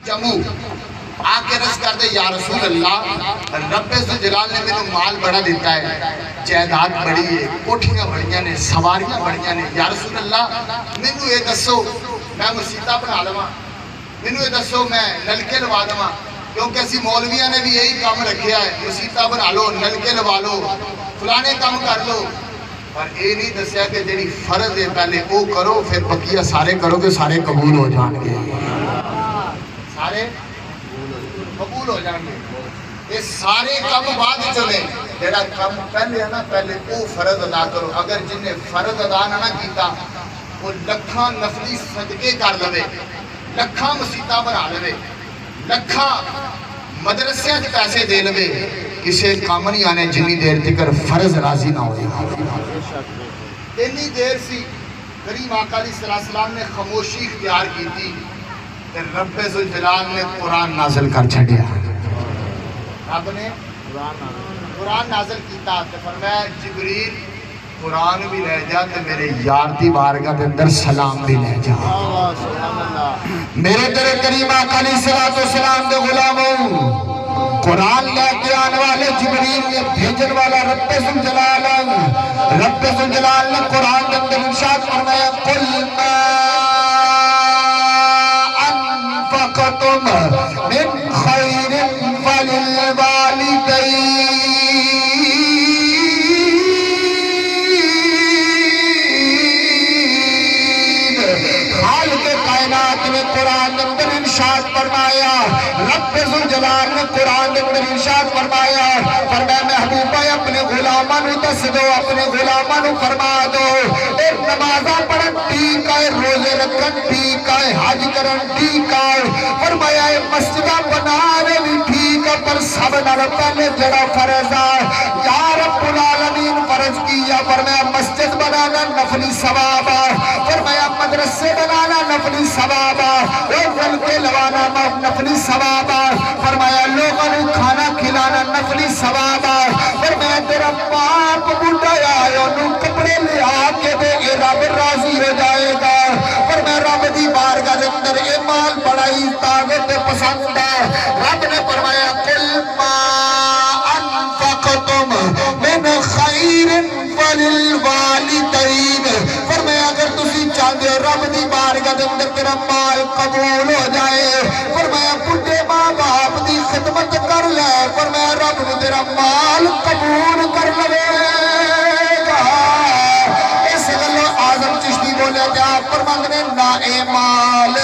جموں آ کے رس کر دے یا رسول اللہ رب جلال نے میں مال بڑا دیتا ہے جائیداد بڑی ہے کوٹھیاں بڑیاں نے سواریاں بڑیاں نے یا رسول اللہ مینوں یہ دسو میں مسیتہ بنا لواں مینوں یہ دسو میں نلکے لوا دواں کیونکہ اسی مولویاں نے بھی یہی کام رکھیا ہے مسیتہ بنا لو نلکے لوا لو فلانے کام کر لو پر یہ نہیں دسیا کہ جڑی فرض ہے پہلے وہ کرو پھر بقیہ سارے کرو کہ سارے قبول ہو جان گے سارے قبول ہو جان گے یہ سارے کم بعد چلیں جڑا کم پہلے ہے نا پہلے وہ فرض ادا کرو اگر جن نے فرض ادا نہ کیتا وہ لکھاں نفلی صدقے کر لوے لکھاں مسیتہ بنا لوے لکھاں مدرسے سے پیسے دے لوے کسے کام نہیں آنے جنی دیر تکر فرض راضی نہ ہوئے اتنی دیر سی کریم آقا علیہ السلام نے خاموشی اختیار کی تھی کہ رب ذوالجلال نے قرآن نازل کر چھڑیا رب نے قرآن نازل کیتا تو فرمایا جبریل قرآن بھی لے جا تو میرے یار دی بارگاہ کے اندر سلام بھی لے جا میرے تیرے کریم آقا علیہ السلام دے غلاموں قرآن لے کے آنے والے جبریل نے بھیجن والا رب ذوالجلال نے قرآن کے اندر ارشاد فرمایا قل ما انفقتم من خیر فللوالدین قرآن اندر ارشاد فرمایا رب ذوالجلال نے قرآن اندر ارشاد فرمایا فرمایا محبوبہ اپنے غلامانو دس دو اپنے غلامانو فرما دو اے نمازہ پڑھن ٹھیک ہے روزے رکھن ٹھیک ہے حج کرن ٹھیک ہے فرمایا اے مسجدہ بنانے بھی ٹھیک ہے پر سب نہ پہلے جڑا فرض ہے یا رب العالمین فرض کیا فرمایا مسجد بنانا نفلی ثواب ہے فرمایا مدرسے بنانا نفلی ثواب ہے نلکے لوانا نفلی ثواب فرمایا لوگوں نے کھانا کھلانا نفلی ثواب فرمایا تیرا باپ بڑھا آیا انہوں کپڑے لے آکے دے اے رب راضی ہو جائے گا فرمایا رب دی بارگاہ دے اندر اے مال بڑائی طاقت پسند ہے رب نے فرمایا قل ما انفقتم من خیر فللوالدین فرمایا اگر تسی چاہتے ہو رب دی بارگاہ دے اندر تیرا مال قبول ہو جائے فرمایا بڑھے ماں باپ دی خدمت کر لے فرمایا رب نے تیرا مال قبول کر لے گا اس گلو آزم چشتی بولے جا فرمایا نا اے مال